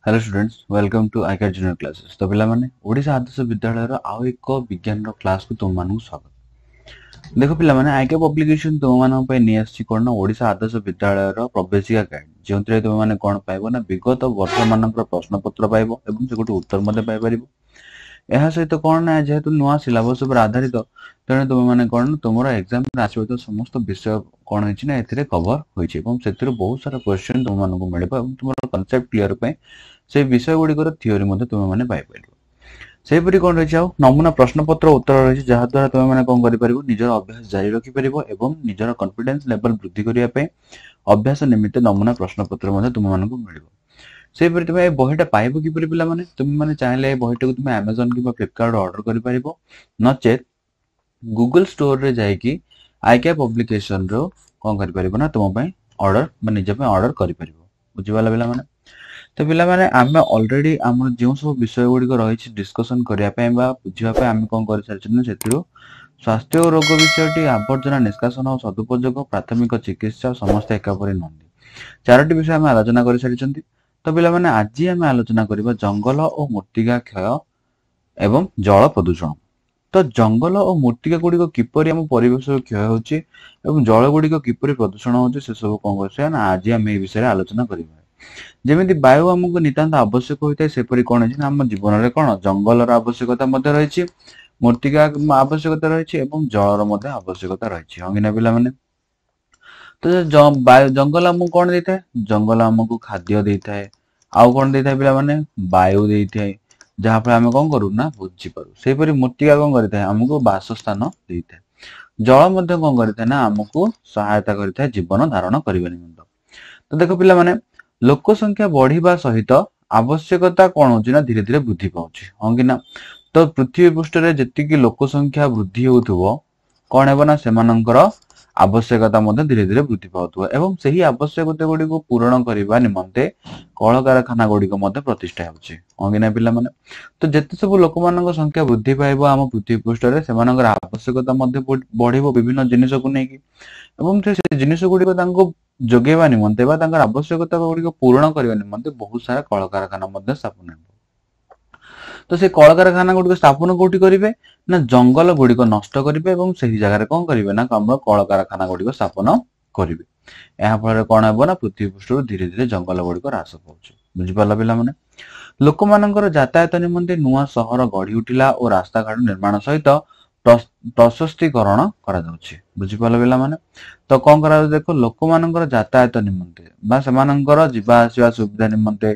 Hello students welcome to iCard junior classes. तो पिला माने ओडिशा आदर्श विद्यालय आउ एक विज्ञान क्लास को तुम मानू स्वागत। देखो पिला माने आईकार्ड पब्लिकेशन तुम मानन पे नि आसी कोन ना ओडिशा आदर्श विद्यालय प्रवेशिका गाइड जेउतरे तुम माने कोन पाइबो ना विगत वर्ष मानकर प्रश्न पत्र पाइबो एवं से गोटे उत्तर मध्ये पाइ परिबो। ଏହା ସହିତ କଣ ନା ଯେହେତୁ ନୂଆ ସିଲାବସ ଉପରେ ଆଧାରିତ ତେଣୁ ତୁମେ ମାନେ କଣ ତୁମର ଏକ୍ସାମ ରେ ଆସିବା ସମସ୍ତ ବିଷୟ କଣ ହେଇଛି ନା ଏଥିରେ କଭର ହୋଇଛି ଏବଂ ସେଥିରୁ ବହୁତ ସାରା କ୍ୱେଶ୍ଚନ ତୁମମାନଙ୍କୁ ମିଳିବ ଏବଂ ତୁମର କନସେପ୍ଟ କ୍ଲିୟର ପାଇଁ সেই বিষয় গুড়িকর থিওরি মধ্যে তুমি মানে পাইপারিব। সেইপরি কোন রয়েছে আউ নমুনা প্রশ্নপত্র উত্তর রয়েছে যাହା দ্বারা তুমি মানে কোন করি পারিব নিজর অভ্যাস জারি রাখি পারিব এবং নিজর কনফিডেন্স লেভেল বৃদ্ধি করিয়া ପାଇଁ অভ্যাস নিমিত্ত নমুনা প্রশ্নপত্র মধ্যে তুমি মানকু মিলিব। সেইপরি তুমি এই বহিটা পাইব কিপরি পিলা মানে তুমি মানে চাইলে এই বহিটাକୁ তুমি Amazon কিংবা Flipkart অর্ডর করি পারিব নচেত Google স্টোর রে যাইকি আইক্যাপ পব্লিকেশন रो কোন করি পারিব না তুমি ପାଇଁ অর্ডর মানে নিজ ପାଇଁ অর্ডর করি পারিব। বুঝিবালা পিলা মানে तो पिला माने आमे ऑलरेडी हमर जो सब विषय गुडी को रही डिस्कशन करिया पे बा बुझिया पे आमे कोन करि सारछन सेतिरो स्वास्थ्य और रोग विषयटी आवर्जना निष्कासन और सदुपयोग प्राथमिक चिकित्सा समस्त एकापरि नंदी चारोटी विषय आमे आलोचना करि सारछंती। तो पिला माने आज आमे आलोचना करिबा जंगल और मृत्तिका क्षय एवं जल प्रदूषण। तो जंगल और मृत्तिका गुडी को किपरि हम परिवेश क्षय होची एवं जल गुडी को किपरि प्रदूषण होची से सब कोन करछे ना आज आमे ए विषय आलोचना करिबा। जेमिति वायु हमको नितांत आवश्यक होता है सेपरि कौन है आम जीवन में कौन जंगल आवश्यकता रही मृत्तिका आवश्यकता रही जलर आवश्यकता रही हाँ कि पिला माने। तो जंगल आमको कौन देता है जंगल आमको खाद्य देता है आउ कौन देता है पिला माने वायु देता है जहाँ फल आम कौन करूँ ना बुझी पारू सेपरि मृत्तिका कौन करता है आमको बासस्थान देता है जल मध्य कौन करता है ना आमको सहायता करता है जीवन धारण करने निमित्त। तो देखो पिला माने लोक संख्या बढ़िबा सहित आवश्यकता कौन होची ना धीरे धीरे वृद्धि पाउची हाँ कि ना। तो पृथ्वी पृष्ठ रे जेतिकी लोक संख्या वृद्धि होउथबो कौन हेबो ना सेमानंकर आवश्यकता मध्य धीरे धीरे वृद्धि पाउथबो एवं सही आवश्यकता गुडी को पूर्ण करिबा निमंते कल कारखाना गुडी को मध्य प्रतिष्ठा होची हाँ कि ना पिला माने। तो जेते सब लोक मानक संख्या वृद्धि पाइबो आम पृथ्वी पृष्ठ रे सेमानंकर आवश्यकता मध्य बढ़िबो विभिन्न जिनिस को नेकी एवं से जिनिस गुडी को तांको जोगेबा निमंते बा तांकर आवश्यकता गुडी को पूर्ण करबा निमंते बहुत सारा कल कारखाना मध्य स्थापन हेबो। तो से कल कारखाना गुडी को स्थापन कोठी करिवे ना जंगल गुडी को नष्ट करिवे एवं सही जगह रे कोन करिवे ना हमर कल कारखाना गुडी को स्थापन करिवे एहा फल कोन हेबो ना पृथ्वी पृष्ठ धीरे धीरे जंगल गुडी को ह्रास पाउछ। बुझि पाला पिला माने लोक मानकर यातायात निमंते नुआ शहर गढ़ी उठिला और रास्ता घाट निर्माण सहित प्रशस्तीकरण करा जाउछि। बुझि पाला पिला माने। तो कौन करा देखो लोक मानकर यातायात निमंते बा सेमानंकर जीवा आसीबा सुविधा निमंते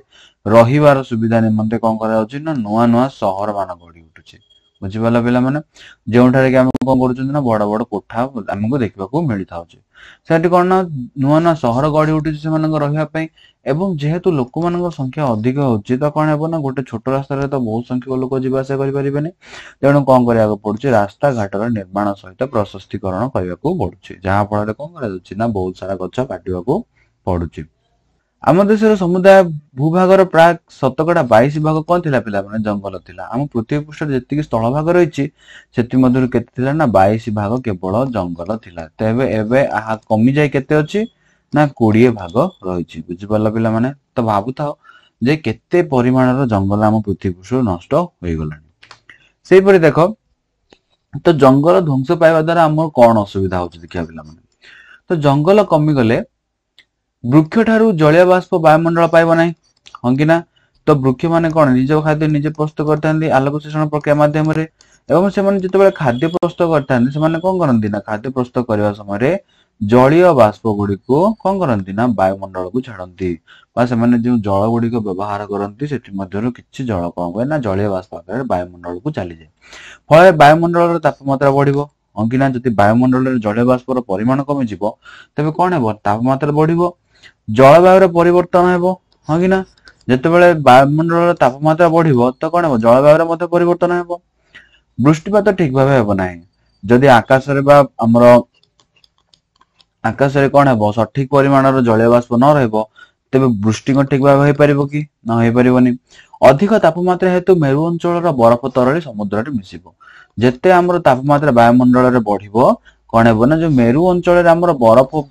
रहिबार सुविधा निमंते कौन करा जाउछि ना नुआ नुआ शहर मान गढ़ी उठुछि। बुझि पाला पिला माने जेउठारे कि हम कोन करूछन ना बड़ बड़ कोठा हमको देखबा को मिलि थाउछि सेठी कोन ना नुआ नुआ शहर गढ़ी उठुछि सेमानंकर रहिबा पई एवं जेहेतु लोक मानकर संख्या अधिक होछि तो कोन हेबो ना गोटे छोट रास्ता रे तो बहुत संख्यक लोक जीवा आसा करि परिबेनी तेणु कौन करिया पड़ुछि रास्ता घाटर निर्माण सहित प्रशस्तीकरण करबा को पड़ुछि जहाँ फल कौन करा जाउछि ना बहुत सारा गछ काटिबा को पड़ुछि। आम देशर समुदाय भूभागर प्राय 22% भाग कौन थिला पिला माने जंगल थिला आम पृथ्वी पृष्ठ जेतिकी स्थल भाग रहिछि सेति मधुर केते थिला ना 22 भाग केवल जंगल थिला तेबे एबे आहा कमी जाय केते अछि ना 20 भाग रहिछि। बुझि पाला पिला माने तो भाबुथाओ जे केते परिमाणर जंगल आम पृथ्वी पृष्ठ नष्ट होई गलानी। सेहि परि देखो तो जंगल ध्वंस पाइबा द्वारा आम कौन असुविधा होछि देखिया पिला माने। तो जंगल कमी गले वृक्ष ठारू जलीय बाष्प वायुमंडल पाइब नाही हाँ कि ना। तो वृक्ष माने कौन निज खाद्य निजे प्रस्तुत करथांती आलोक शोषण प्रक्रिया माध्यम रे एवं से माने जतबे खाद्य प्रस्तुत करथांती से माने कोन करंती ना खाद्य प्रस्तुत करबा समय जलीय बाष्प गुडी को कोन करंती ना वायुमंडल को छाडंती बा से माने जो जल गुडी को व्यवहार करंती सेठी मध्यरो किछि जल कोन होय ना जलीय बाष्प आकार वायुमंडल को चली जाय फळे वायुमंडल रो तापमात्रा बढ़िबो हाँ कि ना। जदि वायुमंडल रे जलीय बाष्प रो परिमाण कमी जिवो तबे कोन हेबो तापमात्रा बढ़िबो जलवायु परिवर्तन हेबो हाँ कि ना। जेतेबेले वायुमंडल तापमात्रा बढ़िबो तो कोन हेबो जलवायु मध्ये परिवर्तन हेबो वृष्टिपात ठीक भाबे हेबो नाही जदि आकाश रे बा हमर आकाश रे कोन हेबो सठिक परिमाणर जलीय बाष्प न रहबो तेबे वृष्टि को ठीक भाबे होई परिबो कि न होई परिबोनी। अधिक तापमात्रा हेतु मेरु अंचलर बरफ तरली समुद्र रे मिसिबो जेते हमर तापमात्रा वायुमंडल रे बढ़िबो कोन हेबो ना जो मेरु अंचल रे हमर बरफ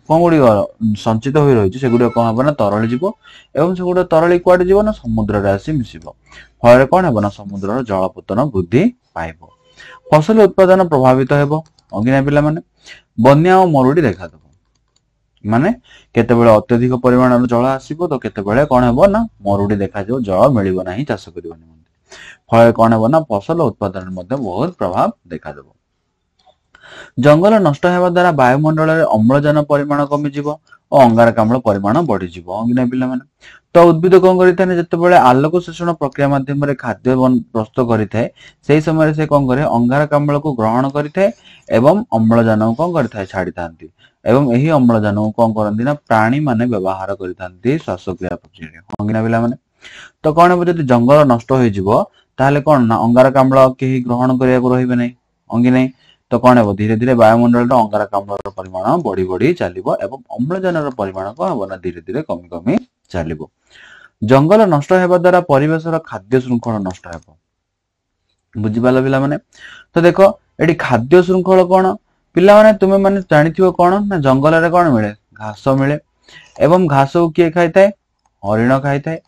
कौन गुड़ संचित हो रही है कौन हम ना तरली जीव एवं से गुड़ तरली कुआडे जीव ना समुद्र रे आसी मिसिबो फल कौन हम ना समुद्र जलपतन वृद्धि पाइब फसल उत्पादन प्रभावित हेबो अंगिना पिला माने बन्या और मरुड़ी देखा देबो माने केतेबेले अत्यधिक परिमाण जल आसीबो तो केतेबेले कौन हेबो ना मरुड़ी देखा जो जल मिलिबो नाही चाष करिबो फल कौन हेबो ना फसल उत्पादन मध्ये बहुत प्रभाव देखा देबो जंगल नष्ट हेबा द्वारा वायुमंडल रे अम्लजान परिमाण कमी जिवो और अंगारकाम्ल परिमाण बढ़ी जिवो अंगिना पिला माने तो उद्भिद कौन करिथाने जतेबेले आलोक शोषण प्रक्रिया माध्यम रे खाद्य प्रस्तुत करिथाय सेही समय से कौन करे अंगारकाम्ल को ग्रहण करिथाय एवं अम्लजान को कौन करिथाय छाड़ी थांती एवं एही अम्लजान को कौन करंती ना प्राणी माने व्यवहार करिथांती श्वासक्रिया प्रक्रिया अंगिना पिला माने तो कौन हेबो जदि जंगल नष्ट होई जिवो ताले कौन ना अंगारकाम्ल केही ग्रहण करिया को रहिबे नै अंगी नै तो कौन हेबो धीरे धीरे वायुमंडल अंगारकाम्ल परिमाण बढ़ी बढ़ी चलिबो एवं अम्लजान परिमाण कौन हेबो ना धीरे धीरे कमी कमी चलिबो जंगल नष्ट हेबा द्वारा परिवेशर खाद्य श्रृंखल नष्ट हेबो बुझी पाला पिला माने तो देखो एडी खाद्य श्रृंखल कौन पिला माने तुमे माने जानिथिबो कौन ना जंगल रे कौन मिले घास मिले एवं घास को किए खाई थाए हरिण खाई थाए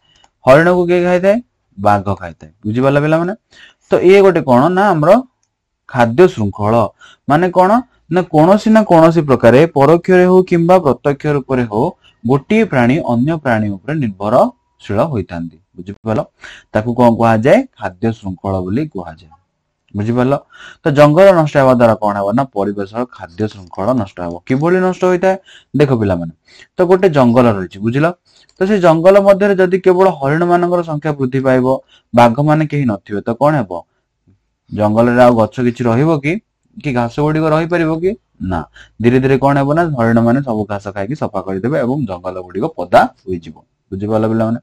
हरिण को किए खाई थाए बाघ खाई थाए बुझी पाला पिला माने तो ये गोटे कौन ना हमरो खाद्य श्रृंखल माने कौन ना कोनोसी प्रकार परोक्ष रे हो किंबा प्रत्यक्ष रूप रे हो गोटे प्राणी अन्य प्राणी ऊपर निर्भरशील होइतांती बुझी पालो ताकू कौन कहा जाए खाद्य श्रृंखल बोली कहा जाए बुझी पालो तो जंगल नष्ट हेबा द्वारा कौन हेबो ना परिवेश खाद्य श्रृंखल नष्ट हेबो किभली नष्ट होइताय देखो पिला माने तो गोटे जंगल रहिछि बुझिलो तो से जंगल मध्य जदि केवल हरिण मानकर संख्या वृद्धि पाइबो बाघ माने केही नथिबे तो कौन हेबो जंगल रे आ गछ किछि रहिबो कि घास गुडी रही परिबो कि ना धीरे धीरे कौन हेबो ना हरिण माने सब घास खाइकी सफा करदेबे एवं जंगल गुडी पदा होई जिवो बुझि पाला पिला माने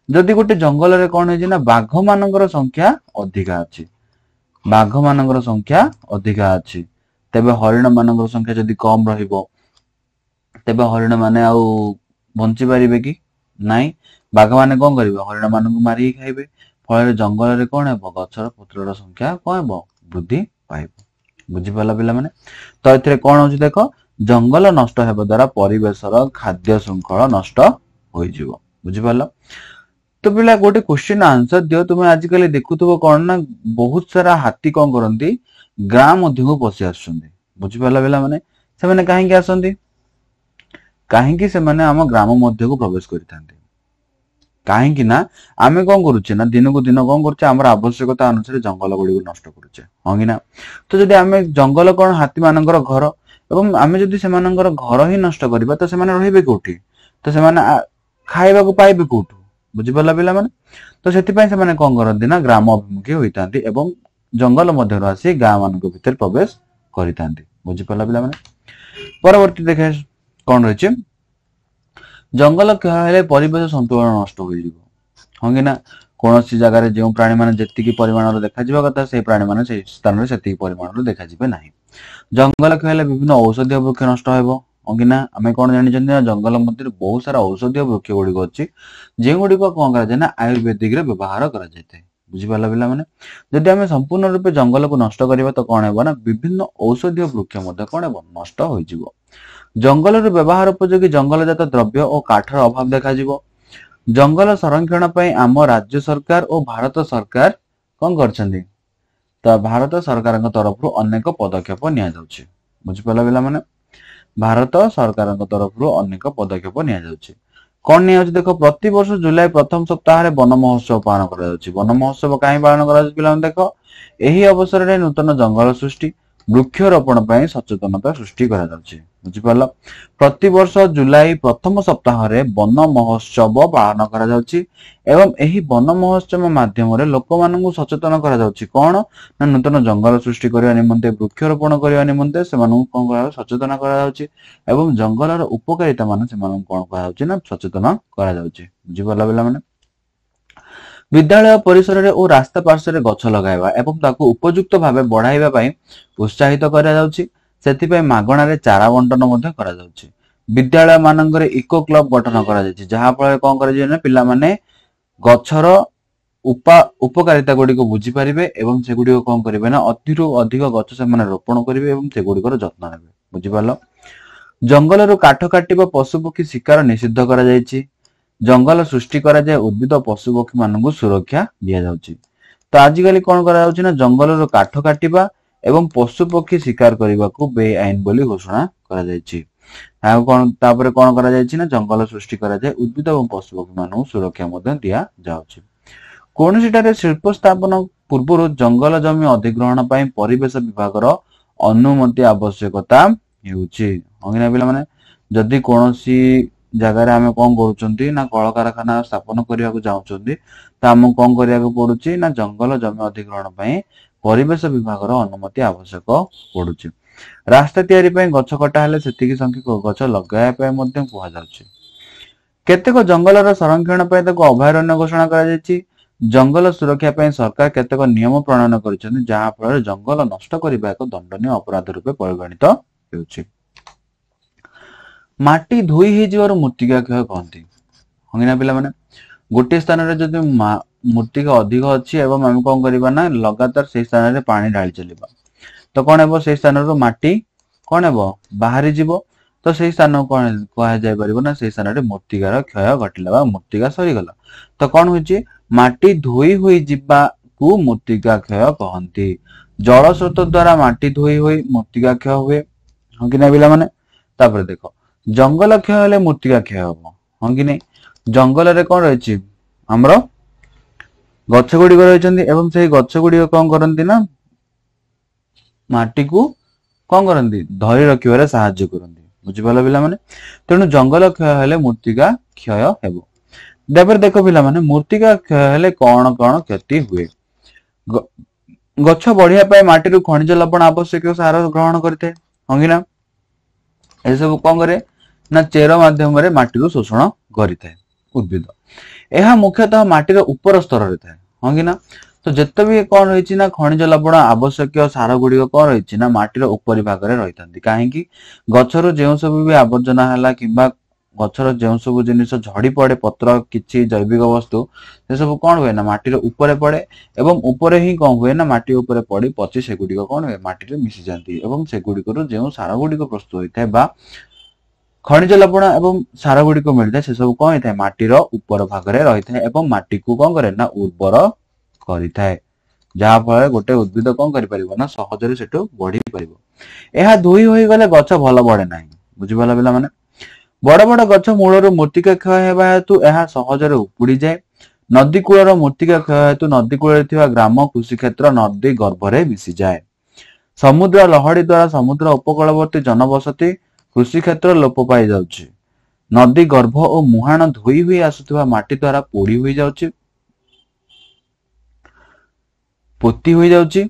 जदि गोटे जंगल रे कौन होइछि ना बाघ मानकर संख्या अधिका अछि बाघ मानकर संख्या अधिका अछि तेबे हरिण मानकर संख्या जदि कम रहिबो तेबे हरिण माने आउ बंची पारिबे कि नाही बाघ माने कोन करिवे हरिण मानकु मारि खाइबे फल जंगल रे कौन हेबो गछर पत्रर संख्या कोन हेबो वृद्धि पाइबो बुझी पाला पिला माने तो एथिरे कोन होछि देखो जंगल नष्ट हेबा द्वारा परिवेशर खाद्य श्रृंखल नष्ट होई जिवो बुझी पाला तो पिला गोटे क्वेश्चन आंसर दियो तुम आजिकल देखुथबो कौन ना बहुत सारा हाथी कौन करंती गाँ मध्य को पशि आसुछंती बुझी पाला पिला माने से माने काहे के आसंती काहे कि से माने हम ग्राम मध्य को प्रवेश करिथांती काहे कि ना आमे कौन करूचे ना दिन को दिन कौन करछे हमर आवश्यकता अनुसार जंगल गुडी को नष्ट करूचे हंगी ना तो जदि आमे जंगल कौन हाथी मानकर घर एवं आमे जदि से मानकर घर ही नष्ट करबा तो से माने रहिबे कोठी तो से माने खाइबा को पाइबे कोठु बुझी पाला पिला माने तो सेति पय से माने कौन करंती ना ग्राम अभिमुखी होइतांती एवं जंगल मध्य आसी गाँ मान भीतर प्रवेश करितांती बुझी पाला पिला माने परवर्ती देखे कौन रहिचे जंगल कहले परिवेश संतुलन नष्ट होई जिवो हंगी ना कोनोसी जगह रे जे प्राणी माने जेतिकी परिमाण रे देखा जिवा कथा से प्राणी माने से स्थान रे सेतिकी परिमाण रे देखा जिबे नाही जंगल कहले विभिन्न औषधीय वृक्ष नष्ट हेबो हंगी ना आमे कोन जानि जंदी ना जंगल मध्य बहुत सारा औषधीय वृक्ष गुडी अछि जे गुडी को कोन करा जाय ना आयुर्वेदिक रे व्यवहार करा जायते बुझी पाला पिला माने जदि आमे संपूर्ण रूपे जंगल को नष्ट करिबा तो कोन हेबो ना विभिन्न औषधीय वृक्ष मध्य कोन हेबो नष्ट होई जिवो जंगल रे व्यवहार उपयोगी जंगलजात द्रव्य और काठर अभाव देखा जिवो जंगल संरक्षण पई आम राज्य सरकार और भारत सरकार कोन करछंदी तो भारत सरकार तरफ अनेक पदक्षेप निया जाउछि बुझी पाला पिला माने भारत सरकार तरफ अनेक पदक्षेप निया जाउछि कौन निया जाउछि देखो प्रति वर्ष जुलाई प्रथम सप्ताह रे वन महोत्सव पालन करा जाउछि वन महोत्सव काहे पालन करा जाउछि पिला देखो एही अवसर रे नूतन जंगल सृष्टि वृक्षरोपण पई सचेतनता सृष्टि करा जाउछि बुझी पालो प्रति वर्ष जुलाई प्रथम सप्ताह रे वन महोत्सव पालन करा जाउछि एवं एही वन महोत्सव माध्यम रे लोक माननकु सचेतन करा जाउछि कोन ना नूतन जंगल सृष्टि करिया निमंते वृक्षरोपण करिया निमंते से माननकु कोन करा सचेतन करा जाउछि एवं जंगलर उपकारिता मान से माननकु कोन करा जाउछि ना सचेतन करा जाउछि बुझी पाला बेला माने विद्यालय परिसर रे और रास्ता पार्श्व रे गछ लगाइबा एवं ताकू उपयुक्त भाबे बढ़ाइबा पई उत्साहित करा जाउछि सेति पई मागणा रे चारा बंटन मध्ये करा जाउछि विद्यालय मानंग रे इको क्लब गठन करा जायछि जहा फल कोन करा जाय ना पिला माने गछर उपकारिता गुडी को बुझी परिबे एवं से गुडी को कोन करिवे ना अतिरु अधिक गछ से माने रोपण करिवे एवं से गुडी को जत्न नेबे बुझी पालो ଜଙ୍ଗଲରୁ କାଠ କାଟିବା ପଶୁପକ୍ଷୀ ଶିକାର ନିଷିଦ୍ଧ କରାଯାଇଛି। ଜଙ୍ଗଲ ସୃଷ୍ଟି କରାଯାଏ ଉଦ୍ଭିଦ ପଶୁପକ୍ଷୀ ମାନଙ୍କୁ ସୁରକ୍ଷା ଦିଆଯାଉଛି। ତ ଆଜିକାଲି କଣ କରାଯାଉଛି ନା ଜଙ୍ଗଲରୁ କାଠ କାଟିବା ଏବଂ ପଶୁପକ୍ଷୀ ଶିକାର କରିବାକୁ ବେଆଇନ ବୋଲି ଘୋଷଣା କରାଯାଇଛି। ଆଉ କଣ ତାପରେ କଣ କରାଯାଇଛି ନା ଜଙ୍ଗଲ ସୃଷ୍ଟି କରାଯାଏ ଉଦ୍ଭିଦ ଏବଂ ପଶୁପକ୍ଷୀ ମାନଙ୍କୁ ସୁରକ୍ଷା ମଧ୍ୟ ଦିଆଯାଉଛି। କୌଣସିଠାରେ ଶିଳ୍ପ ସ୍ଥାପନ ପୂର୍ବରୁ ଜଙ୍ଗଲ ଜମି ଅଧିଗ୍ରହଣ ପାଇଁ ପରିବେଶ ବିଭାଗର ଅନୁମତି ଆବଶ୍ୟକତା ହେଉଛି। ହଁ ପିଲାମାନେ ଯଦି କୌଣସି ଜାଗାରେ ଆମେ କଣ କରୁଛନ୍ତି ନା କଳକାରଖାନା ସ୍ଥାପନ କରିବାକୁ ଚାହୁଁଛନ୍ତି ତ ଆମକୁ କଣ କରିବାକୁ ପଡୁଛି ନା ଜଙ୍ଗଲ ଜମି ଅଧିଗ୍ରହଣ ପାଇଁ ପରିବେଶ ବିଭାଗର ଅନୁମତି ଆବଶ୍ୟକ ପଡୁଛି। ରାସ୍ତା ତିଆରି ପାଇଁ ଗଛ କଟା ହେଲେ ସେତିକି ସଂଖ୍ୟକ ଗଛ ଲଗାଇବା ପାଇଁ ମଧ୍ୟ କୁହାଯାଉଛି। କେତେକ ଜଙ୍ଗଲର ସଂରକ୍ଷଣ ପାଇଁ ତାକୁ ଅଭୟାରଣ୍ୟ ଘୋଷଣା କରାଯାଇଛି। ଜଙ୍ଗଲ ସୁରକ୍ଷା ପାଇଁ ସରକାର କେତେକ ନିୟମ ପ୍ରଣୟନ କରିଛନ୍ତି ଯାହା ଫଳରେ ଜଙ୍ଗଲ ନଷ୍ଟ କରିବା ଏକ ଦଣ୍ଡନୀୟ ଅପରାଧ ରୂପେ ପରିଗଣିତ ହେଉଛି। ମାଟି ଧୋଇ ହେଇଯିବାରୁ ମୃତ୍ତିକା କ୍ଷୟ କହନ୍ତି। ହଁ ପିଲାମାନେ ଗୋଟିଏ ସ୍ଥାନରେ ଯଦି ମୃତ୍ତିକା ଅଧିକ ଅଛି ଏବଂ ଆମେ କଣ କରିବା ନା ଲଗାତାର ସେଇ ସ୍ଥାନରେ ପାଣି ଢାଳି ଚାଲିବା ତ କଣ ହେବ ସେଇ ସ୍ଥାନରୁ ମାଟି କଣ ହେବ ବାହାରି ଯିବ। ତ ସେଇ ସ୍ଥାନକୁ କଣ କୁହାଯାଇ ପାରିବ ନା ସେଇ ସ୍ଥାନରେ ମୃତ୍ତିକାର କ୍ଷୟ ଘଟିଲା ବା ମୃତ୍ତିକା ସରିଗଲା। ତ କଣ ହଉଛି ମାଟି ଧୋଇ ହୋଇଯିବାକୁ ମୃତ୍ତିକା କ୍ଷୟ କହନ୍ତି। ଜଳ ସ୍ରୋତ ଦ୍ଵାରା ମାଟି ଧୋଇ ହୋଇ ମୃତ୍ତିକା କ୍ଷୟ ହୁଏ। ହଁ କି ନାଇଁ ପିଲାମାନେ ତାପରେ ଦେଖ ଜଙ୍ଗଲ କ୍ଷୟ ହେଲେ ମୃତ୍ତିକା କ୍ଷୟ ହବ। ହଁ କି ନାଇଁ ଜଙ୍ଗଲରେ କଣ ରହିଛି ଆମର ଗଛ ଗୁଡିକ ରହିଛନ୍ତି ଏବଂ ସେଇ ଗଛ ଗୁଡିକ କଣ କରନ୍ତି ନା ମାଟିକୁ କଣ କରନ୍ତି ଧରି ରଖିବାରେ ସାହାଯ୍ୟ କରନ୍ତି। ବୁଝିପାରିଲ ପିଲାମାନେ ତେଣୁ ଜଙ୍ଗଲ କ୍ଷୟ ହେଲେ ମୃତ୍ତିକା କ୍ଷୟ ହେବ। ତାପରେ ଦେଖ ପିଲାମାନେ ମୃତ୍ତିକା କ୍ଷୟ ହେଲେ କଣ କଣ କ୍ଷତି ହୁଏ। ଗଛ ବଢିବା ପାଇଁ ମାଟିରୁ ଖଣିଜ ଲବଣ ଆବଶ୍ୟକ ସାର ଗ୍ରହଣ କରିଥାଏ। ହଁ କି ନା ଏସବୁ କଣ କରେ ନା ଚେର ମାଧ୍ୟମରେ ମାଟିରୁ ଶୋଷଣ କରିଥାଏ ଉଦ୍ଭିଦ। ଏହା ମୁଖ୍ୟତଃ ମାଟିର ଉପର ସ୍ତରରେ ଥାଏ। ହଁ କି ନା ତ ଯେତେ ବି କଣ ରହିଛି ନା ଖଣିଜ ଲବଣ ଆବଶ୍ୟକୀୟ ସାର ଗୁଡିକ କଣ ରହିଛି ନା ମାଟିର ଉପରି ଭାଗରେ ରହିଥାନ୍ତି। କାହିଁକି ଗଛରୁ ଯେଉଁ ସବୁ ବି ଆବର୍ଜନା ହେଲା କିମ୍ବା ଗଛର ଯେଉଁ ସବୁ ଜିନିଷ ଝଡି ପଡେ ପତ୍ର କିଛି ଜୈବିକ ବସ୍ତୁ ସେ ସବୁ କଣ ହୁଏ ନା ମାଟିର ଉପରେ ପଡେ ଏବଂ ଉପରେ ହିଁ କଣ ହୁଏ ନା ମାଟି ଉପରେ ପଡି ପଚି ସେଗୁଡିକ କଣ ହୁଏ ମାଟିରେ ମିଶି ଯାଆନ୍ତି ଏବଂ ସେଗୁଡିକରୁ ଯେଉଁ ସାର ଗୁଡିକ ପ୍ରସ୍ତୁତ ହୋଇଥାଏ ବା ଖଣିଜ ଲବଣ ଏବଂ ସାର ଗୁଡିକ ମିଳିଥାଏ ସେ ସବୁ କଣ ହେଇଥାଏ ମାଟିର ଉପର ଭାଗରେ ରହିଥାଏ ଏବଂ ମାଟିକୁ କଣ କରେ ନା ଉର୍ବର କରିଥାଏ। ଯାହା ଫଳରେ ଗୋଟେ ଉଦ୍ଭିଦ କଣ କରିପାରିବ ନା ସହଜରେ ସେଠୁ ବଢି ପାରିବ। ଏହା ଧୋଇ ହୋଇଗଲେ ଗଛ ଭଲ ବଢେ ନାହିଁ। ବୁଝିପାରିଲ ପିଲାମାନେ ବଡ ବଡ ଗଛ ମୂଳରୁ ମୃତ୍ତିକା କ୍ଷୟ ହେବା ହେତୁ ଏହା ସହଜରେ ଉପୁଡିଯାଏ। ନଦୀ କୂଳର ମୃତ୍ତିକା କ୍ଷୟ ହେତୁ ନଦୀ କୂଳରେ ଥିବା ଗ୍ରାମ କୃଷି କ୍ଷେତ୍ର ନଦୀ ଗର୍ଭରେ ମିଶିଯାଏ। ସମୁଦ୍ର ଲହଡି ଦ୍ୱାରା ସମୁଦ୍ର ଉପକୂଳବର୍ତ୍ତୀ ଜନବସତି କୃଷି କ୍ଷେତ୍ର ଲୋପ ପାଇଯାଉଛି। ନଦୀ ଗର୍ଭ ଓ ମୁହାଣ ଧୋଇ ହୋଇ ଆସୁଥିବା ମାଟି ଦ୍ୱାରା ପୋଡି ହୋଇଯାଉଛି ପୋତି ହୋଇଯାଉଛି।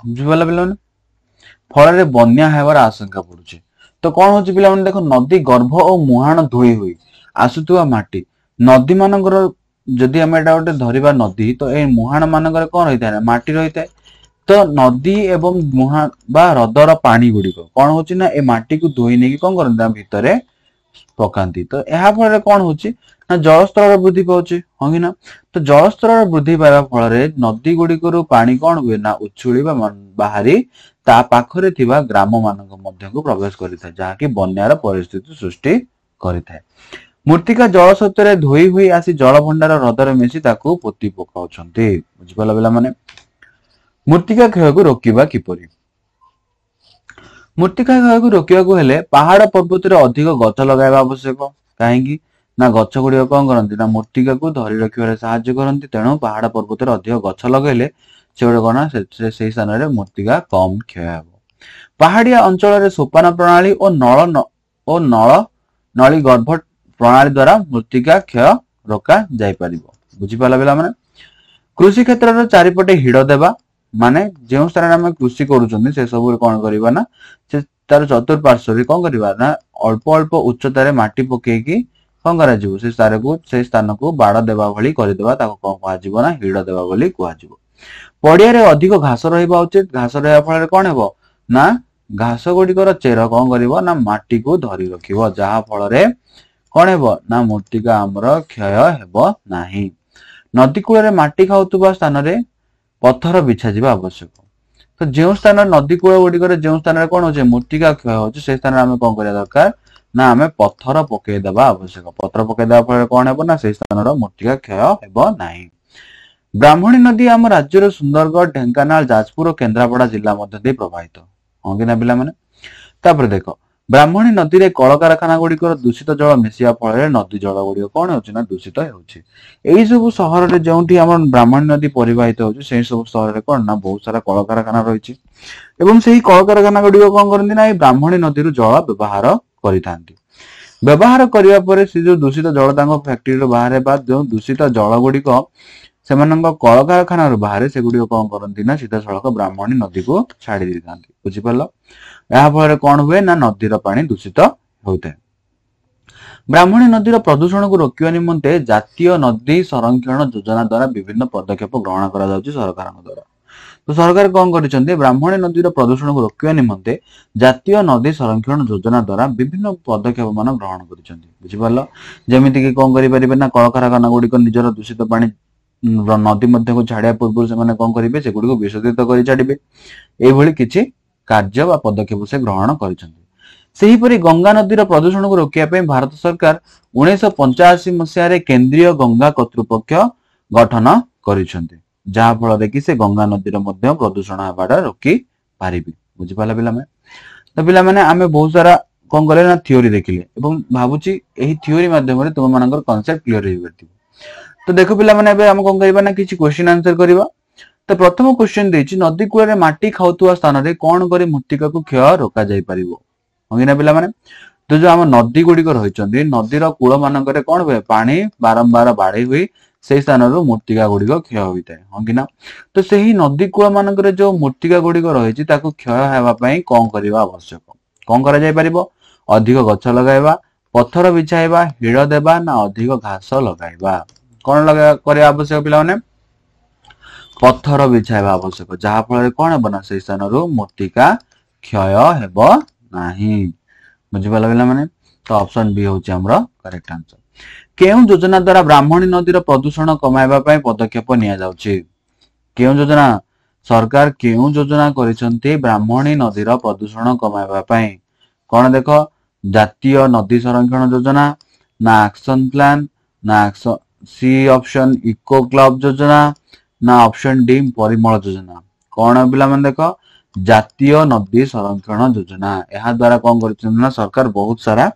ବୁଝିପାରିଲ ପିଲାମାନେ ଫଳରେ ବନ୍ୟା ହେବାର ଆଶଙ୍କା ପଡୁଛି। ତ କଣ ହଉଛି ପିଲାମାନେ ଦେଖ ନଦୀ ଗର୍ଭ ଓ ମୁହାଣ ଧୋଇ ହୋଇ ଆସୁଥିବା ମାଟି ନଦୀ ମାନଙ୍କର ଯଦି ଆମେ ଏଇଟା ଗୋଟେ ଧରିବା ନଦୀ ତ ଏଇ ମୁହାଣ ମାନଙ୍କରେ କଣ ରହିଥାଏ ନା ମାଟି ରହିଥାଏ। ତ ନଦୀ ଏବଂ ମୁହାଣ ବା ହ୍ରଦର ପାଣି ଗୁଡିକ କଣ ହଉଛି ନା ଏ ମାଟିକୁ ଧୋଇ ନେଇକି କଣ କରନ୍ତି ତା ଭିତରେ ପକାନ୍ତି। ତ ଏହା ଫଳରେ କଣ ହଉଛି ନା ଜଳସ୍ତର ବୃଦ୍ଧି ପାଉଛି। ହଁ କି ନା ତ ଜଳସ୍ତର ବୃଦ୍ଧି ପାଇବା ଫଳରେ ନଦୀ ଗୁଡିକରୁ ପାଣି କଣ ହୁଏ ନା ଉଛୁଳି ବା ବାହାରି ତା ପାଖରେ ଥିବା ଗ୍ରାମ ମାନଙ୍କ ମଧ୍ୟକୁ ପ୍ରବେଶ କରିଥାଏ ଯାହାକି ବନ୍ୟାର ପରିସ୍ଥିତି ସୃଷ୍ଟି କରିଥାଏ। ମୃତ୍ତିକା ଜଳ ସ୍ରୋତରେ ଧୋଇ ହୋଇ ଆସି ଜଳ ଭଣ୍ଡାର ହ୍ରଦରେ ମିଶି ତାକୁ ପୋତି ପକାଉଛନ୍ତି। ବୁଝିପାରିଲ ପିଲାମାନେ ମୃତ୍ତିକା କ୍ଷୟକୁ ରୋକିବା କିପରି। ମୃତ୍ତିକା କ୍ଷୟକୁ ରୋକିବାକୁ ହେଲେ ପାହାଡ ପର୍ବତରେ ଅଧିକ ଗଛ ଲଗାଇବା ଆବଶ୍ୟକ। କାହିଁକି ନା ଗଛ ଗୁଡିକ କଣ କରନ୍ତି ନା ମୃତ୍ତିକାକୁ ଧରି ରଖିବାରେ ସାହାଯ୍ୟ କରନ୍ତି। ତେଣୁ ପାହାଡ ପର୍ବତରେ ଅଧିକ ଗଛ ଲଗେଇଲେ ସେଗୁଡିକ କଣ ସେଇ ସ୍ଥାନରେ ମୃତ୍ତିକା କମ କ୍ଷୟ ହେବ। ପାହାଡିଆ ଅଞ୍ଚଳରେ ସୋପାନ ପ୍ରଣାଳୀ ଓ ନଳ ନଳୀ ଗର୍ଭ ପ୍ରଣାଳୀ ଦ୍ୱାରା ମୃତ୍ତିକା କ୍ଷୟ ରୋକା ଯାଇପାରିବ। ବୁଝିପାରିଲ ପିଲାମାନେ କୃଷି କ୍ଷେତ୍ରର ଚାରିପଟେ ହିଡ ଦେବା ମାନେ ଯେଉଁ ସ୍ଥାନରେ ଆମେ କୃଷି କରୁଛନ୍ତି ସେ ସବୁରେ କଣ କରିବା ନା ସେ ତାର ଚତୁଃପାର୍ଶ୍ୱରେ କଣ କରିବା ନା ଅଳ୍ପ ଅଳ୍ପ ଉଚ୍ଚତାରେ ମାଟି ପକେଇକି କଣ କରାଯିବ ସେଇ ସ୍ଥାନକୁ ବାଡ ଦେବା ଭଳି କରିଦେବା ତାକୁ କଣ କୁହାଯିବ ନା ହିଡ ଦେବା ବୋଲି କୁହାଯିବ। ପଡିଆରେ ଅଧିକ ଘାସ ରହିବା ଉଚିତ। ଘାସ ରହିବା ଫଳରେ କଣ ହେବ ନା ଘାସ ଗୁଡିକର ଚେର କଣ କରିବ ନା ମାଟିକୁ ଧରି ରଖିବ ଯାହା ଫଳରେ କଣ ହେବ ନା ମୃତ୍ତିକା ଆମର କ୍ଷୟ ହେବ ନାହିଁ। ନଦୀ କୂଳରେ ମାଟି ଖାଉଥିବା ସ୍ଥାନରେ ପଥର ବିଛାଯିବା ଆବଶ୍ୟକ। ତ तो जो स्थान नदी कूल गुड़िक जो स्थान कौन हो मूर्तिका क्षय हो स्थान आम कौन करवा दरकार ना आम पत्थर पकईदेवा आवश्यक पत्थर पकईदेवा फल कौन हो ना से स्थान मूर्तिका क्षय हेब नहीं। ब्राह्मणी नदी आम राज्यर सुंदरगढ़ ढेंकानाल जाजपुर और केन्द्रापड़ा जिला मध्य प्रवाहित हाँ कि पिला तापर देख ब्राह्मणी नदी में कलकारखाना गुड़िक दूषित जल मिसिया फल नदी जल गुड़िक कौन हो दूषित हो सब सहर जो ब्राह्मणी नदी परिवाहित हो सब सहर कौन ना बहुत सारा कलकारखाना रही से कलकारखाना गुड़िक कौन करती ना ब्राह्मणी नदी जल व्यवहार व्यवहार करने पर से जो दूषित जल फैक्ट्री बाहर जो दूषित जल गुड़िक से कलकारखाना बाहर से गुड़िक कौन करती ना सीधा सड़क ब्राह्मणी नदी को छाड़ी दी था बुझिपार या फल कौन हुए ना नदीर पानी दूषित होता है। ब्राह्मणी नदीर प्रदूषण को रोकवा निमंते जातीय नदी संरक्षण योजना द्वारा विभिन्न पदक्षेप ग्रहण करा सरकार द्वारा। तो सरकार कौन कर ब्राह्मणी नदीर प्रदूषण को रोकवा निमंते जातीय नदी संरक्षण योजना द्वारा विभिन्न पदक्षेप मान ग्रहण कर जमीक कौन करें ना कलकारखाना गुड़िक निजर दूषित पानी नदी मध्य को छाड़ा पूर्व से कौन करेंगे से गुड़ विशोधित कर छाड़े ये किसी कार्य व पदक्षेप से ग्रहण कर गंगा नदीर प्रदूषण को रोकने भारत सरकार 1985 मसीह केंद्रीय गंगा कर्तृपक्ष गठन कर जहाँफल कि से गंगा नदीर प्रदूषण हवाटा रोकी पारि बुझिपारा पे तो पे आम बहुत सारा कौन कले ना थ्योरी देखिले भावुची यही थ्योरी मध्यम तुम मान कनसेप्ट क्लीयर हो तो देख पे आम कौन करवा ना किसी क्वेश्चन आंसर करवा। तो प्रथम क्वेश्चन देछि नदी कूल माटी खाऊवा स्थान रे कौन कर मृत्तिका को क्षय रोका जाई परिबो हंगिना पिला माने तो जो आम नदी गुड़िक रही नदीर कूल मानक कौन हुए पानी बारंबार बाढ़ी हुई से स्थान मृत्तिका गुड़िक क्षय होता है हंगिना तो सही नदी कूल मानक जो मृत्तिका गुड़िक रही क्षय होगापाई कौन करवा आवश्यक कौन करा जाई परिबो अधिक गछ लगाइबा पत्थर बिछाइबा हिड़ देबा ना अधिक घास लगाइबा कौन लगा करवा आवश्यक पिला माने पत्थर बिछाइबा आवश्यक जहाँफल कौन हे ना से स्थान मृत्तिका क्षय हेब नाही बुझिपारा पिला माने तो ऑप्शन बी होची हमरो करेक्ट आंसर। केउं योजना द्वारा ब्राह्मणी नदीर प्रदूषण कमाइबा पई पदक्षेप निया जाउची केउं योजना सरकार केउं योजना करिसंती ब्राह्मणी नदीर प्रदूषण कमाइबा पई कौन देख जातीय नदी संरक्षण योजना ना एक्शन प्लान ना सी ऑप्शन इको क्लब योजना ना ऑप्शन डी परिमल योजना कौन पिला माने देख जातीय नदी संरक्षण योजना यह द्वारा कौन कर सरकार बहुत सारा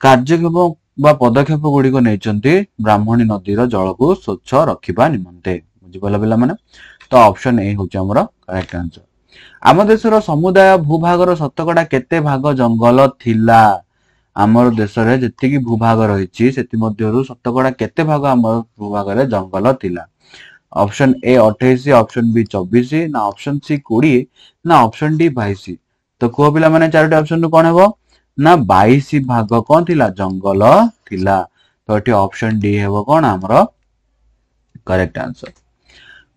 कार्यक्षेप बा पदक्षेप गुड़िक नहीं ब्राह्मणी नदीर जल को स्वच्छ रखा निमंते बुझिपारा पिला माने तो ऑप्शन ए होची हमर करेक्ट आंसर। आम देशर समुदाय भूभागर शतकड़ा केते भाग जंगल थिला आमर देश रे जेतिकी भूभाग रही शतकड़ा केते भाग आमर भूभाग रे जंगल थिला ऑप्शन ए 28 ऑप्शन बी 24 ना ऑप्शन सी 20 ना ऑप्शन डी 22 तो कह पिला माने चारोटी ऑप्शन रु कौन हेबो ना 22 भाग कौन थिला जंगल थिला तो एठी ऑप्शन डी हेबो कौन हमरो करेक्ट आंसर।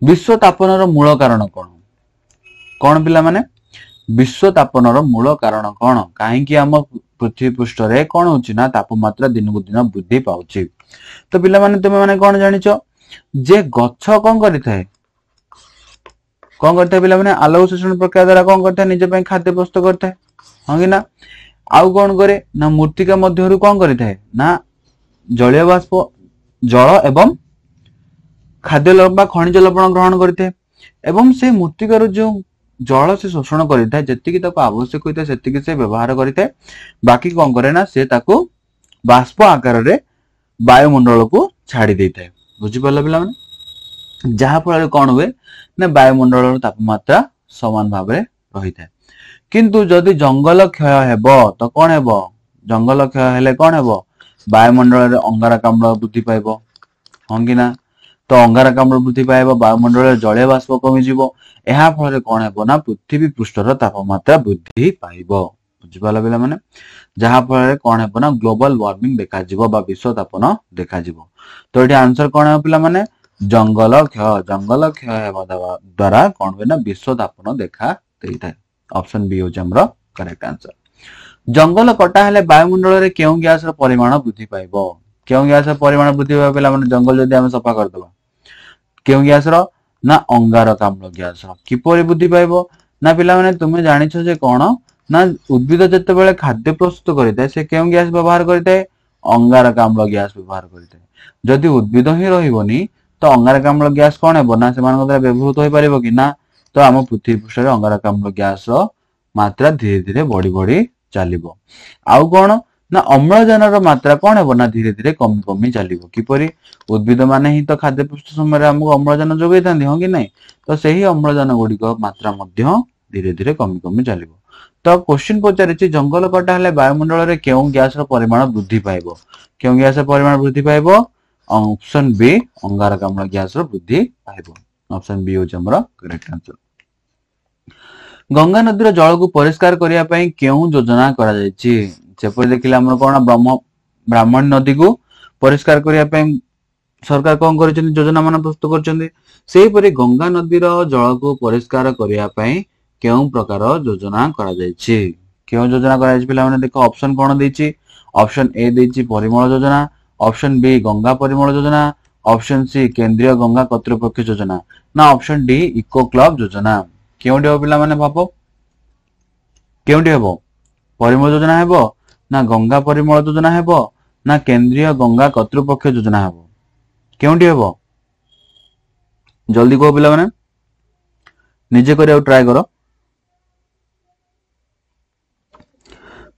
विश्व तापनर मूल कारण कौन कौन पिला माने विश्व तापनर मूल कारण कौन कहीं आम पृथ्वी पृष्ठ रे कौन होची ना तापमात्रा दिन को दिन वृद्धि पाउची तो पिला माने तुम माने कौन जानिचो जे गच्छ कौन करिथाए पिला माने आलोक शोषण प्रक्रिया द्वारा कौन करता है निज पे खाद्य प्रस्तुत करता है हाँ कि ना आउ कौन करे ना मृत्तिका मध्यरु कौन करिथाए ना जलीय बाष्प जल एवं खाद्य लवण खनिज लवण ग्रहण करते एवं से मृत्तिकार जो जल से शोषण करिथाए जेतिकी ताको आवश्यक होइता सेतिकी से व्यवहार करिथाए बाकी कौन करे ना से ताको बाष्प आकार रे वायुमंडल को छाड़ी देइथाए बुझिपारला पिला माने जहाँफल कौन हुए ना वायुमंडल तापमात्रा समान भाव में रही था किंतु जदि जंगल क्षय हेबो तो कौन हेबो जंगल क्षय हेले कौन हेबो वायुमंडल अंगारकाम्ल वृद्धि पाइबो हाँ कि ना तो अंगारकाम्ल वृद्धि पाइबो वायुमंडल जलीय बाष्प कमी जीवो एहा फल कौन हेबो ना पृथ्वी पृष्ठर तापमात्रा वृद्धि पाइबो बुझिपारला पिला माने जहाँ फल कौन हेबो ना ग्लोबल वार्मिंग देखा जीवो बा विश्व तापन देखा जीवो तो ये आंसर कौन है पिला माने जंगल क्षय हेबा द्वारा कौन हुए ना विश्व तापन देखा देता है ऑप्शन बी होची हमरो करेक्ट आंसर। जंगल कटा हेले वायुमंडल रे केउ गैस रो परिमाण वृद्धि पाइबो केउ गैस रो परिमाण वृद्धि पाइबो पिला माने जंगल जदि हम सफा कर दबा केउ गैस रो ना अंगारकाम्ल ग्यास किपरि वृद्धि पाइबो ना पिला माने तुमे जानिछो जे कोन ना उद्भिद जते बेले खाद्य प्रस्तुत करिताय से केउ ग्यास व्यवहार करिताय अंगारकाम्ल ग्यास व्यवहार करिताय जदि उद्भिद ही रहिबोनी तो अंगारकाम्ल ग्यास कोन हेबो ना सेमानक द्वारा व्यवहृत होई परिबो कि ना तो हम पृथ्वी पृष्ठ रे अंगारकाम्ल ग्यास रो मात्रा धीरे धीरे बढ़ी बढ़ी चलिबो आउ कोन ना अम्लजान रो मात्रा कोन हेबो ना धीरे धीरे कमी कमी चलिबो किपरि उद्भिद माने ही तो खाद्य पुष्ट समय हमको अम्लजान जोगै थांदी हो कि नहीं तो सही अम्लजान गुडी को मात्रा मध्य धीरे धीरे कमी कमी चलिबो तो क्वेश्चन पचारिछि जंगल कटा हेले वायुमंडल रे केउ गैस रो परिमाण वृद्धि पाइबो केउ गैस रो परिमाण वृद्धि पाइबो ऑप्शन बी अंगारकाम्ल गैस रो वृद्धि पाइबो ऑप्शन बी होछ हमर करेक्ट आंसर गंगा नदी रो जल को परिष्कार करिया पई केउ योजना करा जायछि सेपर देखिले हमर कोन ब्राह्मण नदी को परिष्कार करिया पई सरकार कौन करिसेंती योजना मान प्रस्तुत करछन्ती सेही परि गंगा नदी रो जल को परिष्कार करिया पई केउ प्रकार योजना करा जायछि केउ योजना करा जायछि पिला माने देखो ऑप्शन कोन देछि ऑप्शन ए देछि परिमल योजना ऑप्शन बी गंगा परिमल योजना ऑप्शन सी केंद्रीय गंगा कर्तृपक्ष योजना ना ऑप्शन डी इको क्लब योजना केउडी हो पिला माने भाबो केउडी हेबो परिमल योजना हेबो ना गंगा परिमल योजना हेबो ना केंद्रीय गंगा कर्तृपक्ष योजना हेबो केउडी हेबो जल्दी को पिला माने निजे करिया ट्राई करो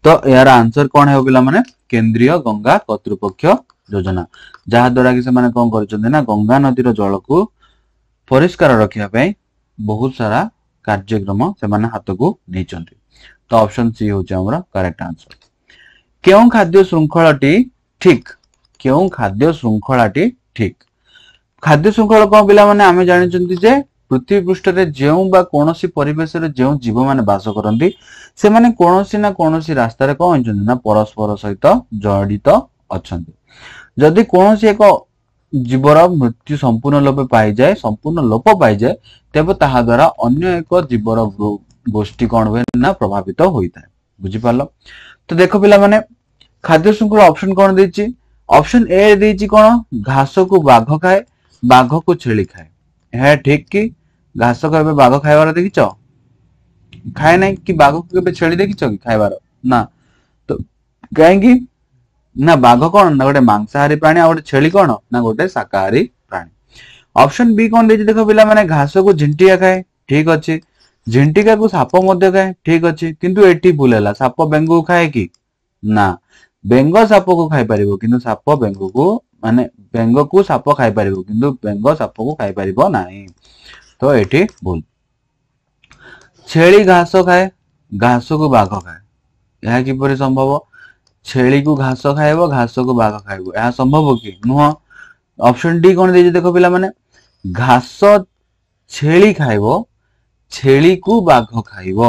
तो यार आंसर कौन है पिला माने केंद्रीय गंगा कर्तृपक्ष योजना जहा द्वारा कि से माने कोन करछन्ते ना गंगा नदी रो जल को परिष्कार रखिया पई बहुत सारा कार्यक्रम से माने हाथ को नेचन्ते तो ऑप्शन सी होचे हमरा करेक्ट आंसर केउ खाद्य श्रृंखलाटी ठीक केउ खाद्य श्रृंखलाटी ठीक खाद्य श्रृंखला कोन पिला माने आमे जानिचन्ती जे पृथ्वी पृष्ठ रे जेउ बा कोनोसी परिवेश रे जेउ जीव माने वास करंती से माने कोनोसी ना कोनोसी रास्ता रे कोन होचन्ती ना परस्पर सहित जड़ित अछन्ती जदि कोनोसी एक जीवर मृत्यु संपूर्ण लोप पाई जाए तेबे ताहा द्वारा अन्य एक जीवर गोष्ठी कौन हुए ना प्रभावित होता है बुझी पारलो तो देखो पिला माने खाद्य श्रृंखला ऑप्शन कौन देछि ऑप्शन ए देछि कौन घास को बाघ खाए बाघ को छेली खाए है ठीक कि घास को एबे बाघ खाइबार देखिचो खाए नहीं कि बाघ को एबे छेली देखिचो कि खाइबार ना तो काहेकि ना बाघ कौन ना गोटे मांसाहारी प्राणी आ गोटे छेली कौन ना गोटे शाकाहारी प्राणी ऑप्शन बी कौन देछि देखो पिला माने घास को झिंटिया खाए ठीक अछि झिंटिका को साप मध्य खाए ठीक अछि किंतु एठी भूल हैला साप बेंग को खाए कि ना बेंग साप को खाई परिबो किंतु साप बेंग को माने बेंग को साप खाई परिबो किंतु बेंग साप को खाई परिबो नाही तो एठी भूल छेली घास खाए घास को बाघ खाए यह किपरि संभव छेली को घास खाइबो घास को बाघ खाइबो यह संभव कि नुह ऑप्शन डी कोन देछि देखो पिला माने घास छेली खाइबो छेली को बाघ खाइबो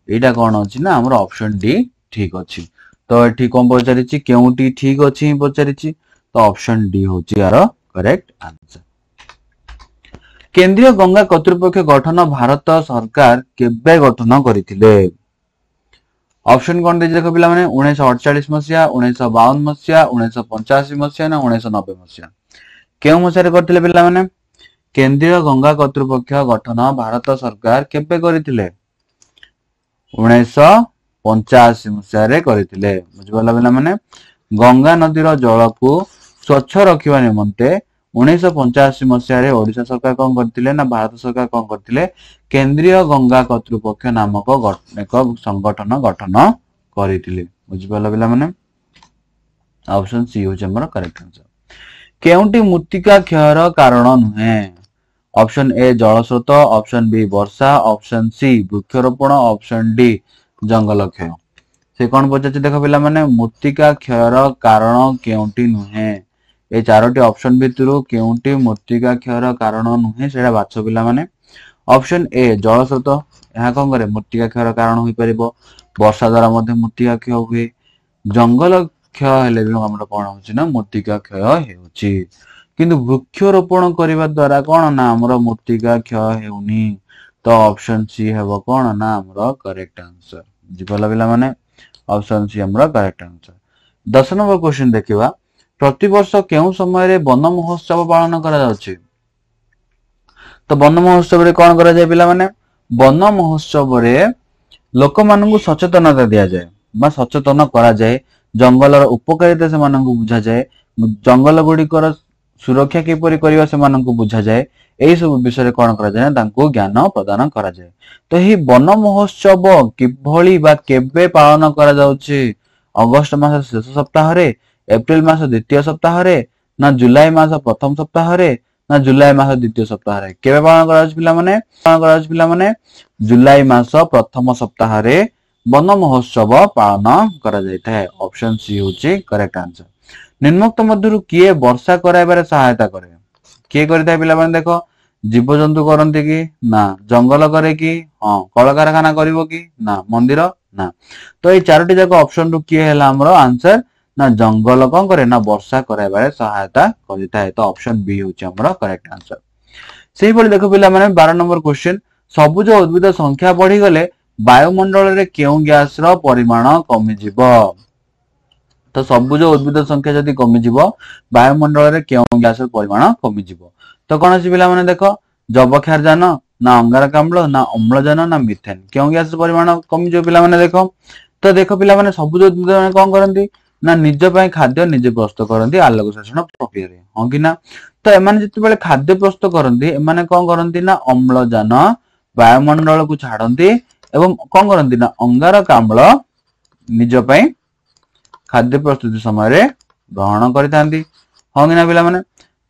एटा कोन अछि ना हमर ऑप्शन डी ठीक अछि तो एठी कोन पचारिछि केउटी ठीक अछि पचारिछि तो ऑप्शन डी होछि यार करेक्ट आंसर केंद्रीय गंगा कर्तृपक्ष गठन भारत सरकार केबे गठन करिथिले ऑप्शन कौन देछि देखो पिला माने 1948 मसिया 1952 मसिया 1985 मसिया ना 1990 मसिया केउ मसिया रे करथिले पिला माने केंद्रीय गंगा कर्तृपक्ष गठन भारत सरकार केबे करिथिले 1985 मसिया रे करिथिले बुझिबला पिला माने गंगा नदी रो जल को स्वच्छ रखिबा निमंते 1985 मसिया रे ओडिशा सरकार कोन करथिले ना भारत सरकार कोन करथिले केंद्रीय गंगा कर्तृपक्ष नामक एक संगठन गठन करिथिले बुझिबला पिला माने ऑप्शन सी हो हमर करेक्ट आंसर केउंटी मृत्तिका क्षयर कारण नुहे ऑप्शन ए जल स्रोत ऑप्शन बी वर्षा ऑप्शन सी वृक्षरोपण ऑप्शन डी जंगल क्षय से कोन पछे देखो पिला माने मृत्तिका क्षयर कारण केउंटी नुहे ए चारोटी ऑप्शन भितरु केउंटी मृत्तिका क्षयर कारण नुहे सेडा बाछ पिला माने ऑप्शन ए जल स्रोत यह कौन करे मृत्तिका क्षयर कारण होई परिबो वर्षा द्वारा मध्ये मृत्तिका क्षय हुए जंगल क्षय हेले भी हमर कोन होछि ना मृत्तिका क्षय हेउछि किंतु वृक्षरोपण करिवा द्वारा कोन ना हमर मृत्तिका क्षय हेउनी तो ऑप्शन सी हेबो कोन ना हमर करेक्ट आंसर जिबला बिला माने ऑप्शन सी हमर करेक्ट आंसर 10 नंबर क्वेश्चन देखिबा प्रति वर्ष केउ समय रे वन महोत्सव पालन करा जाउछि तो वन महोत्सव रे कौन करा जाए पिला माने वन महोत्सव रे लोक माननकु सचेतनता दिया जाए बा सचेतन करा जाए जंगलर उपकारिता से माननकु बुझा जाए जंगल गुड़िकर सुरक्षा किपरि करबा से माननकु बुझा जाए एई सब विषय रे कौन करा जाए तांको ज्ञान प्रदान करा जाए तो ही वन महोत्सव किभली बा केबे पालन करा जाउछि अगस्त मास शेष सप्ताह रे एप्रिल मास द्वितीय सप्ताह रे ना जुलाई मास प्रथम सप्ताह रे ना जुलाई मास द्वितीय सप्ताह रे केबे पालन करा जाउछि पिला माने जुलाई मास प्रथम सप्ताह रे वन महोत्सव पालन करा जायता है ऑप्शन सी होची करेक्ट आंसर निम्नोक्त मध्यरु किए वर्षा कराइबारे सहायता करे किए करिता पिला माने देखो जीव जंतु करंती कि ना जंगल करे कि हां कल कारखाना करिवो कि ना मंदिर ना तो ये चारोटी जाक ऑप्शन रु किए हैला हमरो आंसर ना जंगल कोन करे ना वर्षा कराइबारे सहायता करिता है तो ऑप्शन बी होची हमरो करेक्ट आंसर सेही भली देखो पिला माने 12 नंबर क्वेश्चन सबुज उद्भिद संख्या बढ़ी गले वायुमंडल रे केउ गैस रो परिमाण कमी जिवो तो सबुज उद्भिद संख्या जदि कमी जिवो वायुमंडल रे केउ गैस रो परिमाण कमी जिवो तो कौन अछि पिला माने देखो जबक्षारजान ना अंगारकाम्ल ना अम्लजान ना मिथेन केउ गैस रो परिमाण कमी जिवो पिला माने देखो पिला माने सबुज उद्भिद माने कोन करंती ना निज पय खाद्य निजे प्रस्तुत करंती आलोक शोषण प्रक्रिया रे हां कि ना तो एमाने जति बेले खाद्य प्रस्तुत करंती एमाने कोन करंती ना अम्लजान वायुमंडल को छाड़ंती एवं कोन करंती ना अंगारकाम्ल निज पय खाद्य प्रस्तुति समय रे ग्रहण करितांती हां कि ना पिला माने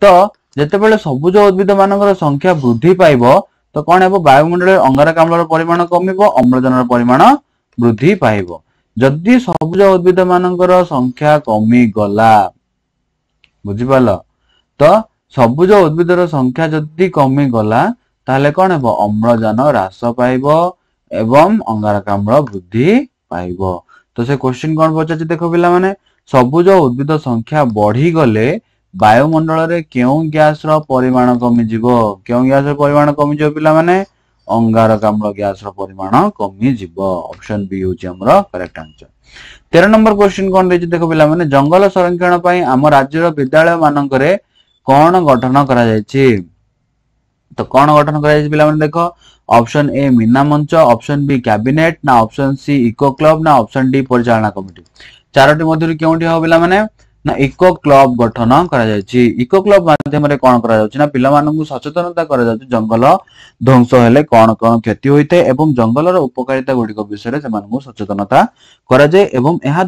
तो जते बेले सबुज उद्भिद मानकर संख्या वृद्धि पाइबो तो कोन हेबो वायुमंडल अंगारकाम्लर परिमाण कमिबो अम्लजानर परिमाण वृद्धि पाइबो जदि सबुज उद्भिद मानकर संख्या कमी गला बुझि पालो तो सबुज उद्भिदर संख्या जदि कमी गला ताले कोन हेबो अम्लजान ह्रास पाइबो एवं अंगारकाम्ल वृद्धि पाइबो तो से क्वेश्चन कोन पचाछि देखो पिला माने सबुज उद्भिद संख्या बढ़ी गले वायुमंडल रे केउ गैस रो परिमाण कमी जिवो केउ गैस रो परिमाण कमी जिवो पिला माने अंगारकाम्ल गैस रो परिमाण कमी जिवो ऑप्शन बी होची हमरो करेक्ट आंसर 13 नंबर क्वेश्चन कोन देछि देखो पिला माने जंगल संरक्षण पई हम राज्य रो विद्यालय मानकरे कोन गठन करा जायछि तो कोन गठन करा जायछि पिला माने देखो ऑप्शन ए मीना मंच ऑप्शन बी कैबिनेट ना ऑप्शन सी इको क्लब ना ऑप्शन डी परिचालना कमिटी चारोटी मध्यरु केउंटी हो पिला माने ना इको क्लब गठन करा जायछि इको क्लब माध्यम रे कोन करा जाउछि ना पिला मानकु सचेतनता करा जाउछि जंगल ध्वंस हेले कोन कोन क्षति होइते एवं जंगलर उपकारिता गुडी विषय रे सेमानकु सचेतनता करा जाय एवं एहा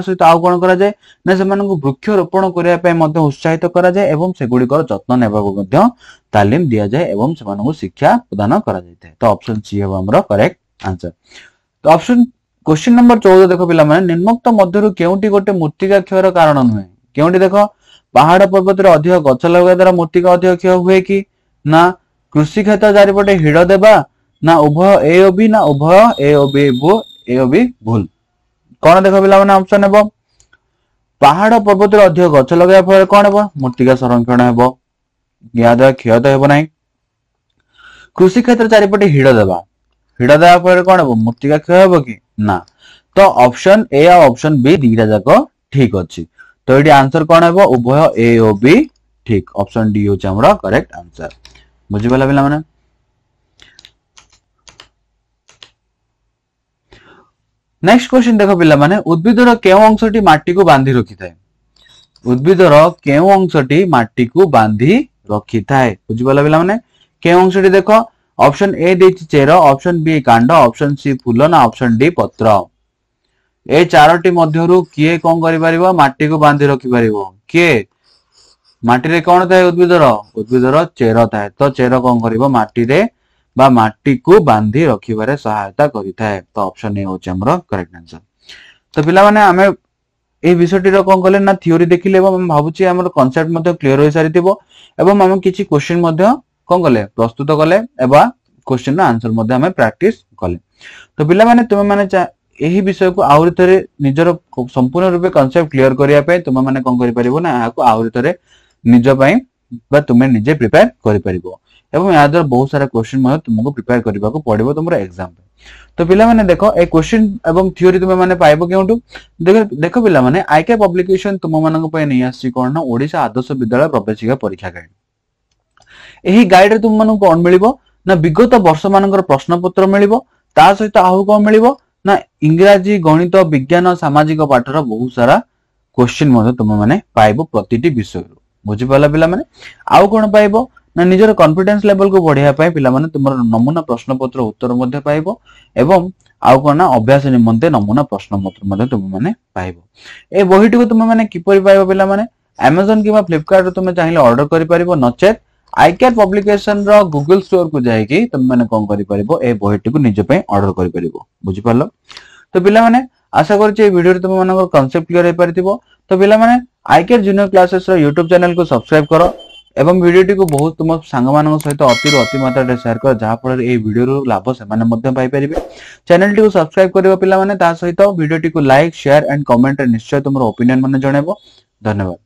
सहित आउ कोन करा जाय ना सेमानकु वृक्ष रोपण करिया पय मध्ये उत्साहित करा जाय एवं से गुडीकर जत्न नेबाकु मध्ये तालीम दिया जाय एवं सेमानकु शिक्षा प्रदान करा जायते तो ऑप्शन सी हेबो हमरो करेक्ट आंसर तो ऑप्शन क्वेश्चन नंबर 14 देखो पिला माने निम्नोक्त मध्यरु केउंटी गोटे मूर्तिका क्षयर कारण नुहे केउंटी देखो पहाड़ पर्वत रे अधिक गछ लगा द्वारा मूर्तिका अधिक क्षय हुए कि ना कृषि क्षेत्र चारिपटे हिड़ देबा ना उभय ए ओ बी ना उभय ए ओ बी भूल कोन देखो पिला माने ऑप्शन हेबो पहाड़ पर्वत रे अधिक गछ लगाया फल कोन हेबो मूर्तिका संरक्षण हेबो या द्वारा क्षय तो हेबो नाही कृषि क्षेत्र चारिपटे हिड़ देबा फल कोन हेबो मूर्तिका क्षय हेबो कि ना तो ऑप्शन ए और ऑप्शन बी दीटा जाको ठीक अछि तो एडी आंसर कोन हेबो उभय ए ओ बी ठीक ऑप्शन डी होचे हमरा करेक्ट आंसर बुझि वाला पिला माने नेक्स्ट क्वेश्चन देखो पिला माने उद्भिदर केउ अंशटी माटी को बांधी रखि थाए उद्भिदर केउ अंशटी माटी को बांधी रखि थाए बुझि वाला पिला माने केउ अंशटी देखो ऑप्शन ए देछि चेर ऑप्शन बी कांड ऑप्शन सी फूल ना ऑप्शन डी पत्र ए चारोटी मध्यरु किए कोन करि परिबो माटी को बांधी रखि परिबो के माटी रे कोन थाए उद्भिदर चेर थाए तो चेर कोन करिवो माटी रे बा माटी को बांधी रखिबारे सहायता करि थाए तो ऑप्शन ए होचे हमरो करेक्ट आंसर तो पिला माने हमें ए विषयटी रो कोन कले ना थ्योरी देखिले एवं हम भाबुची हमर कांसेप्ट मध्ये क्लियर होई सारिथिबो एवं हम किछि क्वेश्चन मध्ये कोन कले प्रस्तुत कले एबा क्वेश्चन रा आंसर मध्ये हमें प्रैक्टिस कले तो पिला माने तुम माने एही विषय को आउरी थरे निजर संपूर्ण रूपे कांसेप्ट क्लियर करिया पे तुम माने कोन करि परिबो ना आको आउरी थरे निज पई बा तुमे निजे प्रिपेयर करि परिबो एवं या द्वारा बहुत सारा क्वेश्चन मध्ये तुमको प्रिपेयर करबा को पड़िबो तुमरा एग्जाम पे तो पिला माने देखो ए क्वेश्चन एवं थ्योरी तुमे माने पाइबो केउटू देखो पिला माने आईके पब्लिकेशन तुम मानक पय नै आसी कोन ना ओडिसा आदर्श विद्यालय प्रवेशिका परीक्षा गाइड एही गाइड रे तुम मानक कोन मिलिबो ना विगत वर्ष मानकर प्रश्नपत्र मिलिबो ता सहित आउ कोन मिलिबो ना इंग्राजी गणित विज्ञान सामाजिक पाठर बहुत सारा क्वेश्चन मधे तुम माने पाइबो प्रतिटी विषय बुझी पाला पिला माने आउ कोन पाइबो ना निजर कॉन्फिडेंस लेवल को बढ़िया पाए पिला माने तुमर नमूना प्रश्नपत्र उत्तर मध्य पाइबो एवं आउ कोन अभ्यास निमंते नमूना प्रश्नपत्र मध्य तुम माने पाइबो ए बहिटी को तुम माने किपरि पाइबो पिला माने Amazon किबा Flipkart रो तुम चाहिले ऑर्डर करि परिबो नचेत आईकेआर पब्लिकेशन रो गूगल स्टोर को जाई कि तुम माने कोन करि परिबो ए बहिटी को निज पे ऑर्डर करि परिबो बुझी पालो तो पिला माने आशा करछि ए वीडियो रे तुम मानकर कांसेप्ट क्लियर हे परिथिबो तो पिला माने आईकेआर जूनियर क्लासेस रो YouTube चैनल को सब्सक्राइब करो एवं वीडियो को बहुत तुम सांग मान सहित अति मात्रा शेयर कर जहाँ फल ये वीडियो लाभ से पाइपर चैनल टी को सब्सक्राइब कर पिला सहित वीडियो टी को लाइक शेयर एंड कमेंट निश्चय तुम ओपिनियन मैंने जनइब धन्यवाद।